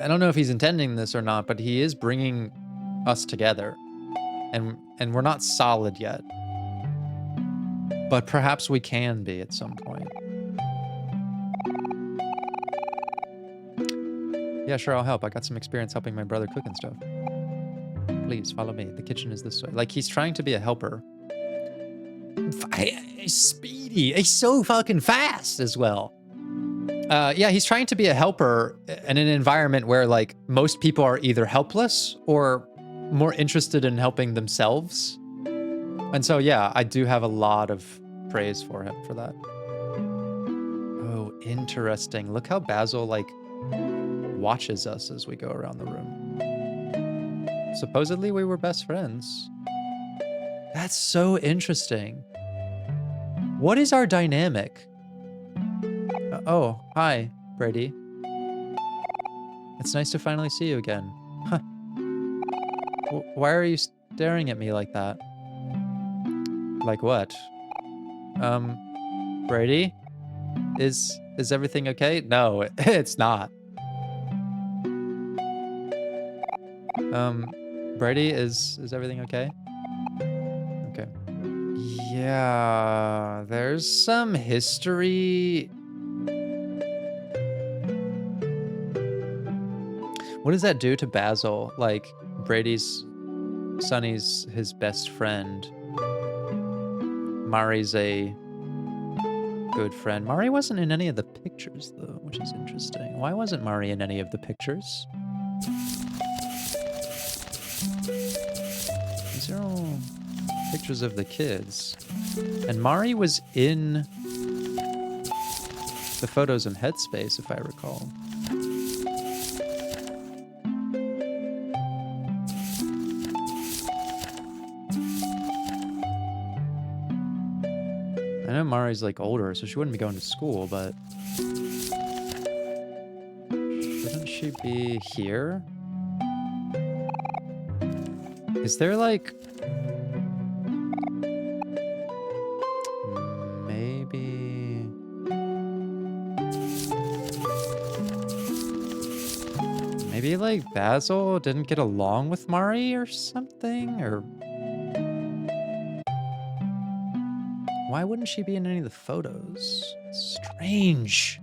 I don't know if he's intending this or not, but he is bringing us together. And we're not solid yet. But perhaps we can be at some point. Yeah, sure, I'll help. I got some experience helping my brother cook and stuff. Please follow me. The kitchen is this way. Like, he's trying to be a helper. He's speedy. He's so fucking fast as well. Yeah, he's trying to be a helper in an environment where, like, most people are either helpless or more interested in helping themselves. And so, yeah, I do have a lot of praise for him for that. Oh, interesting. Look how Basil, like, watches us as we go around the room. Supposedly we were best friends. That's so interesting. What is our dynamic? Oh, hi, Brady. It's nice to finally see you again. Huh. Why are you staring at me like that? Like what? Brady? Is everything okay? No, it's not. Brady, is everything okay? Okay. Yeah, there's some history. What does that do to Basil? Like, Sonny's his best friend. Mari's a good friend. Mari wasn't in any of the pictures, though, which is interesting. Why wasn't Mari in any of the pictures? These are all pictures of the kids. And Mari was in the photos in Headspace, if I recall. I know Mari's like older, so she wouldn't be going to school, but shouldn't she be here? Is there like maybe maybe like Basil didn't get along with Mari or something? Or why wouldn't she be in any of the photos? Strange.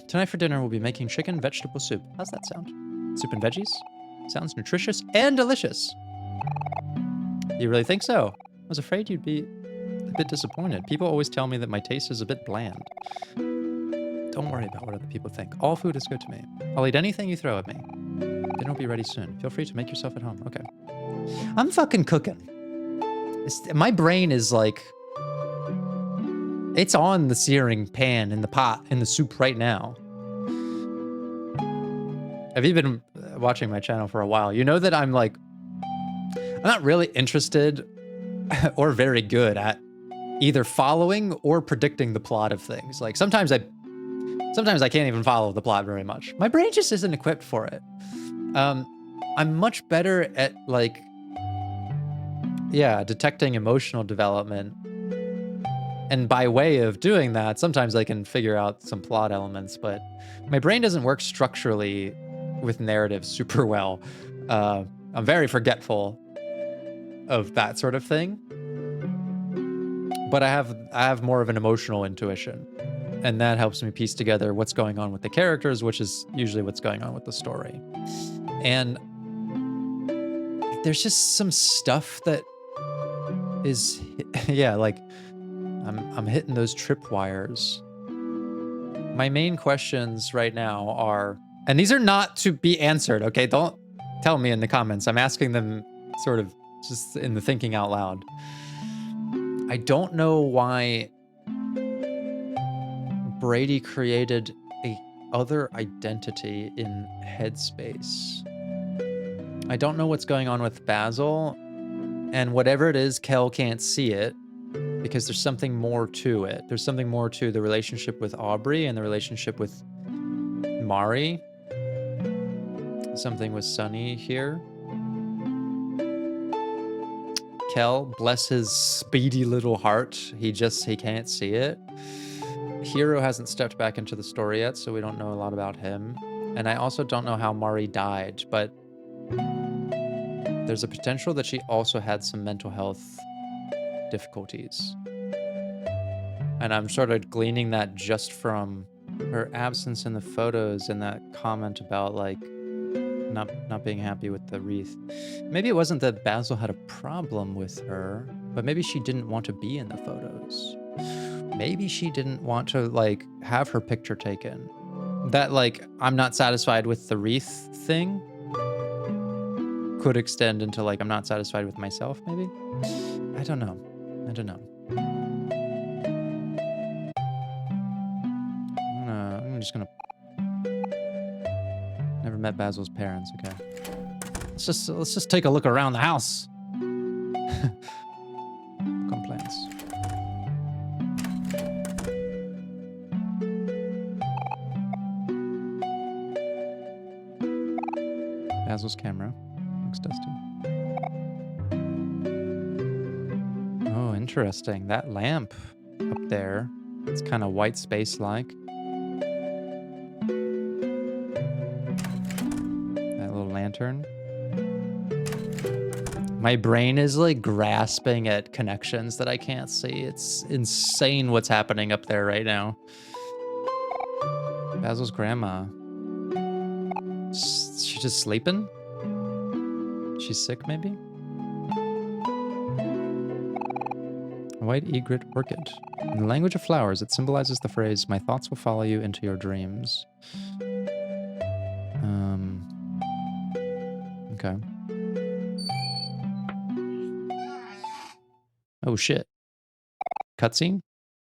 Tonight for dinner we'll be making chicken vegetable soup. How's that sound? Soup and veggies? Sounds nutritious and delicious. You really think so? I was afraid you'd be a bit disappointed. People always tell me that my taste is a bit bland. Don't worry about what other people think. All food is good to me. I'll eat anything you throw at me. Dinner will be ready soon. Feel free to make yourself at home. Okay. I'm fucking cooking. My brain is like... It's on the searing pan in the pot, in the soup right now. Have you been watching my channel for a while? You know that I'm like... I'm not really interested or very good at either following or predicting the plot of things. Like sometimes I can't even follow the plot very much. My brain just isn't equipped for it. I'm much better at like, yeah, detecting emotional development. And by way of doing that, sometimes I can figure out some plot elements, but my brain doesn't work structurally with narrative super well. I'm very forgetful of that sort of thing. But I have more of an emotional intuition. And that helps me piece together what's going on with the characters, which is usually what's going on with the story. And there's just some stuff that is, yeah, like I'm hitting those tripwires. My main questions right now are, and these are not to be answered, okay? Don't tell me in the comments. I'm asking them sort of just in the thinking out loud. I don't know why Brady created a other identity in Headspace. I don't know what's going on with Basil, and whatever it is, Kel can't see it because there's something more to it. There's something more to the relationship with Aubrey and the relationship with Mari. Something with Sunny here. Kel, bless his speedy little heart, he can't see it. Hiro hasn't stepped back into the story yet, so we don't know a lot about him. And I also don't know how Mari died, but there's a potential that she also had some mental health difficulties. And I'm sort of gleaning that just from her absence in the photos and that comment about like not being happy with the wreath. Maybe it wasn't that Basil had a problem with her, but maybe she didn't want to be in the photos. Maybe she didn't want to like have her picture taken. That like, I'm not satisfied with the wreath thing could extend into like, I'm not satisfied with myself, maybe? I don't know. I'm just gonna... Never met Basil's parents, okay. Let's just take a look around the house. Complaints. Basil's camera. Looks dusty. Oh, interesting. That lamp up there, it's kind of white space-like. That little lantern. My brain is like grasping at connections that I can't see. It's insane what's happening up there right now. Basil's grandma. She's just sleeping? She's sick, maybe? A white egret orchid. In the language of flowers, it symbolizes the phrase, "My thoughts will follow you into your dreams." Okay. Oh, shit. Cutscene?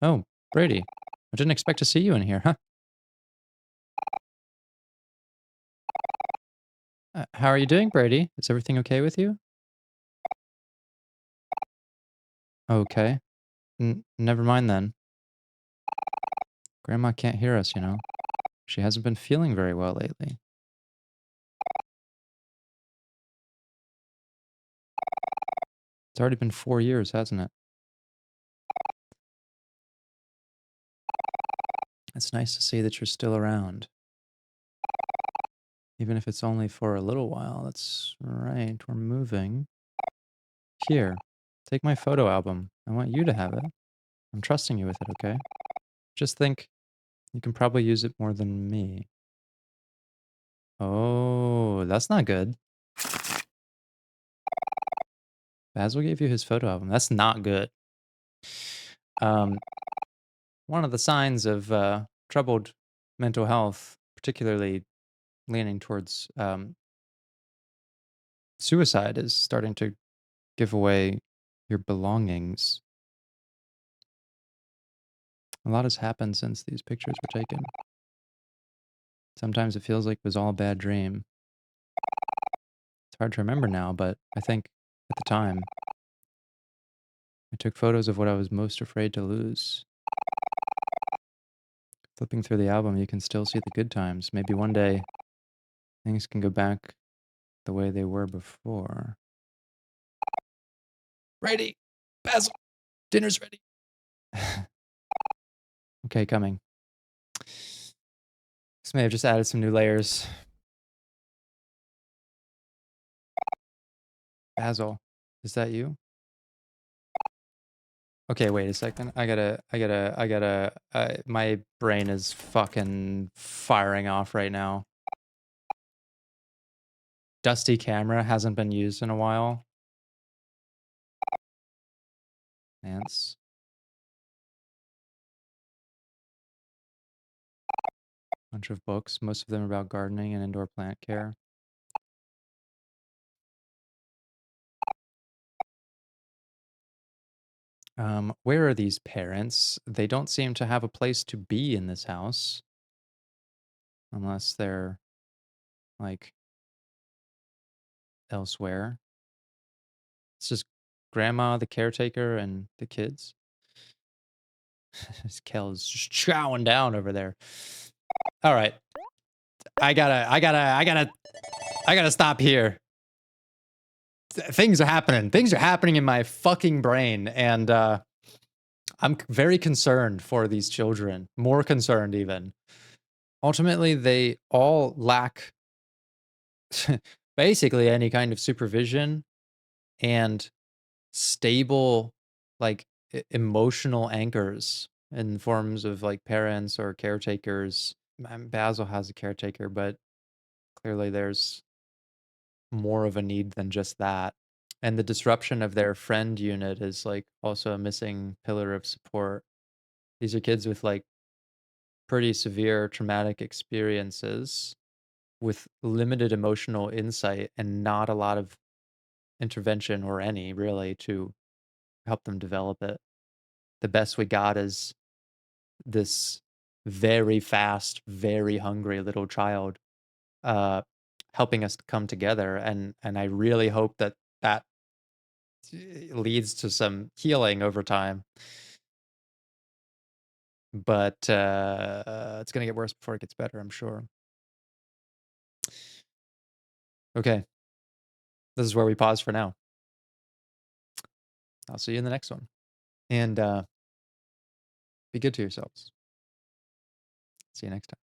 Oh, Brady. I didn't expect to see you in here, huh? How are you doing, Brady? Is everything okay with you? Okay. Never mind then. Grandma can't hear us, you know. She hasn't been feeling very well lately. It's already been 4 years, hasn't it? It's nice to see that you're still around. Even if it's only for a little while. That's right, we're moving. Here, take my photo album. I want you to have it. I'm trusting you with it, okay? Just think, you can probably use it more than me. Oh, that's not good. Basil gave you his photo album. That's not good. One of the signs of troubled mental health, particularly leaning towards suicide, is starting to give away your belongings. A lot has happened since these pictures were taken. Sometimes it feels like it was all a bad dream. It's hard to remember now, but I think at the time, I took photos of what I was most afraid to lose. Flipping through the album, you can still see the good times. Maybe one day, things can go back the way they were before. Ready! Basil! Dinner's ready! Okay, coming. This may have just added some new layers. Basil, is that you? Okay, wait a second. My brain is fucking firing off right now. Dusty camera hasn't been used in a while. Ants. Bunch of books, most of them about gardening and indoor plant care. Where are these parents? They don't seem to have a place to be in this house. Unless they're, like, elsewhere. It's just grandma, the caretaker, and the kids. This Kel's just chowing down over there. All right. I gotta stop here. Things are happening. Things are happening in my fucking brain, and I'm very concerned for these children. More concerned, even. Ultimately, they all lack basically any kind of supervision and stable, like, emotional anchors in forms of, like, parents or caretakers. Basil has a caretaker, but clearly there's more of a need than just that. And the disruption of their friend unit is, like, also a missing pillar of support. These are kids with, like, pretty severe traumatic experiences with limited emotional insight and not a lot of intervention or any really to help them develop it. The best we got is this very fast, very hungry little child uh, helping us come together, and I really hope that that leads to some healing over time. But it's gonna get worse before it gets better, I'm sure. Okay, this is where we pause for now. I'll see you in the next one, and be good to yourselves. See you next time.